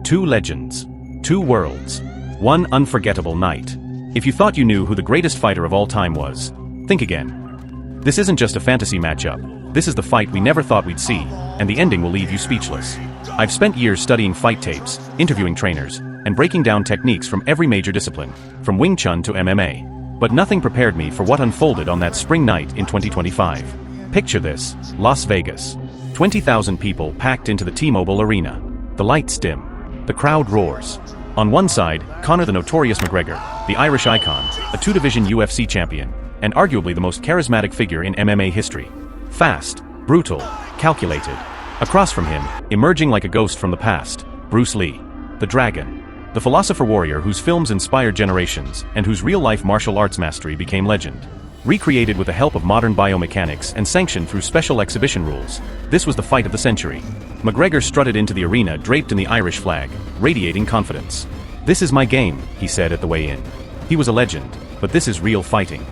Two legends. Two worlds. One unforgettable night. If you thought you knew who the greatest fighter of all time was, think again. This isn't just a fantasy matchup. This is the fight we never thought we'd see, and the ending will leave you speechless. I've spent years studying fight tapes, interviewing trainers, and breaking down techniques from every major discipline, from Wing Chun to MMA. But nothing prepared me for what unfolded on that spring night in 2025. Picture this: Las Vegas. 20,000 people packed into the T-Mobile Arena. The lights dim. The crowd roars. On one side, Conor the Notorious McGregor, the Irish icon, a two-division UFC champion, and arguably the most charismatic figure in MMA history. Fast, brutal, calculated. Across from him, emerging like a ghost from the past, Bruce Lee, the Dragon, the philosopher warrior whose films inspired generations and whose real-life martial arts mastery became legend. Recreated with the help of modern biomechanics and sanctioned through special exhibition rules, this was the fight of the century. McGregor strutted into the arena draped in the Irish flag, radiating confidence. "This is my game," he said at the weigh-in. He was a legend, but this is real fighting.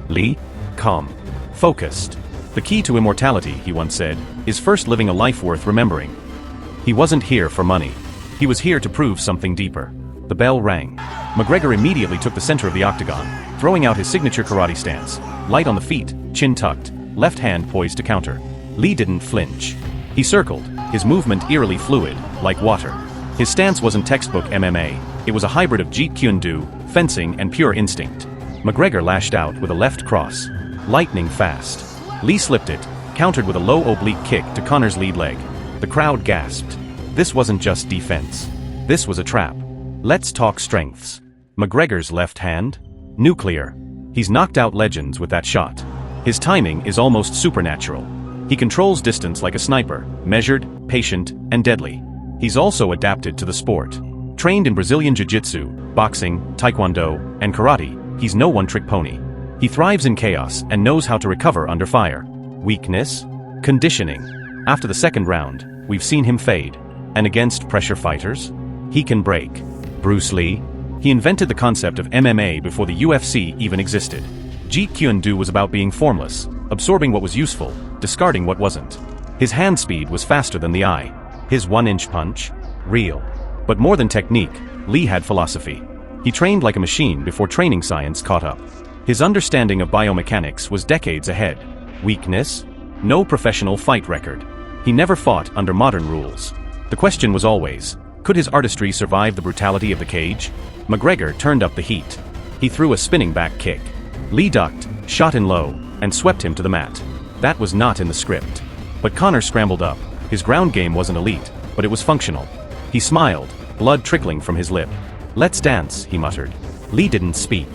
Lee? Calm. Focused. "The key to immortality," he once said, "is first living a life worth remembering." He wasn't here for money. He was here to prove something deeper. The bell rang. McGregor immediately took the center of the octagon, throwing out his signature karate stance, light on the feet, chin tucked, left hand poised to counter. Lee didn't flinch. He circled, his movement eerily fluid, like water. His stance wasn't textbook MMA, it was a hybrid of Jeet Kune Do, fencing and pure instinct. McGregor lashed out with a left cross. Lightning fast. Lee slipped it, countered with a low oblique kick to Conor's lead leg. The crowd gasped. This wasn't just defense. This was a trap. Let's talk strengths. McGregor's left hand? Nuclear. He's knocked out legends with that shot. His timing is almost supernatural. He controls distance like a sniper, measured, patient, and deadly. He's also adapted to the sport. Trained in Brazilian Jiu-Jitsu, boxing, taekwondo, and karate, he's no one-trick pony. He thrives in chaos and knows how to recover under fire. Weakness? Conditioning. After the second round, we've seen him fade. And against pressure fighters? He can break. Bruce Lee? He invented the concept of MMA before the UFC even existed. Jeet Kune Do was about being formless, absorbing what was useful, discarding what wasn't. His hand speed was faster than the eye. His one-inch punch? Real. But more than technique, Lee had philosophy. He trained like a machine before training science caught up. His understanding of biomechanics was decades ahead. Weakness? No professional fight record. He never fought under modern rules. The question was always, could his artistry survive the brutality of the cage? McGregor turned up the heat. He threw a spinning back kick. Lee ducked, shot in low, and swept him to the mat. That was not in the script. But Conor scrambled up. His ground game wasn't elite, but it was functional. He smiled, blood trickling from his lip. "Let's dance," he muttered. Lee didn't speak.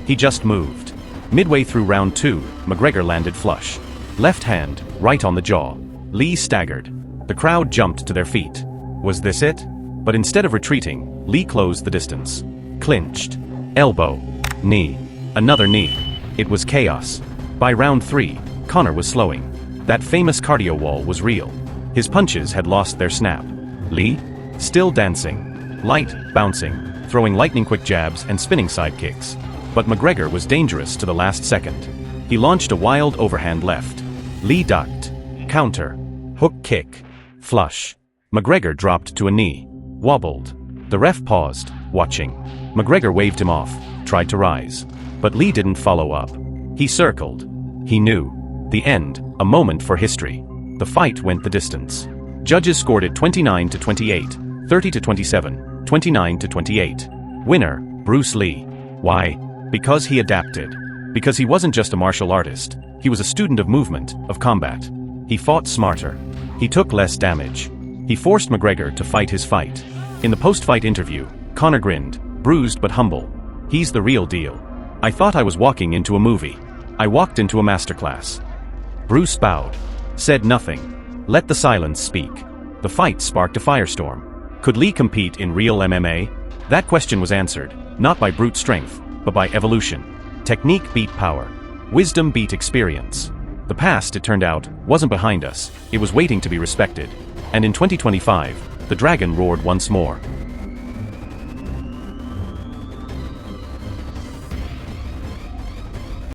He just moved. Midway through round 2, McGregor landed flush. Left hand, right on the jaw. Lee staggered. The crowd jumped to their feet. Was this it? But instead of retreating, Lee closed the distance. Clinched. Elbow. Knee. Another knee. It was chaos. By round 3, Conor was slowing. That famous cardio wall was real. His punches had lost their snap. Lee? Still dancing. Light, bouncing, throwing lightning-quick jabs and spinning side kicks. But McGregor was dangerous to the last second. He launched a wild overhand left. Lee ducked. Counter. Hook kick. Flush. McGregor dropped to a knee. Wobbled. The ref paused, watching. McGregor waved him off, tried to rise. But Lee didn't follow up. He circled. He knew. The end, a moment for history. The fight went the distance. Judges scored it 29-28, 30-27, 29-28. Winner, Bruce Lee. Why? Because he adapted. Because he wasn't just a martial artist. He was a student of movement, of combat. He fought smarter. He took less damage. He forced McGregor to fight his fight. In the post-fight interview, Conor grinned, bruised but humble. "He's the real deal. I thought I was walking into a movie. I walked into a masterclass." Bruce bowed. Said nothing. Let the silence speak. The fight sparked a firestorm. Could Lee compete in real MMA? That question was answered, not by brute strength, but by evolution. Technique beat power. Wisdom beat experience. The past, it turned out, wasn't behind us. It was waiting to be respected. And in 2025, the Dragon roared once more.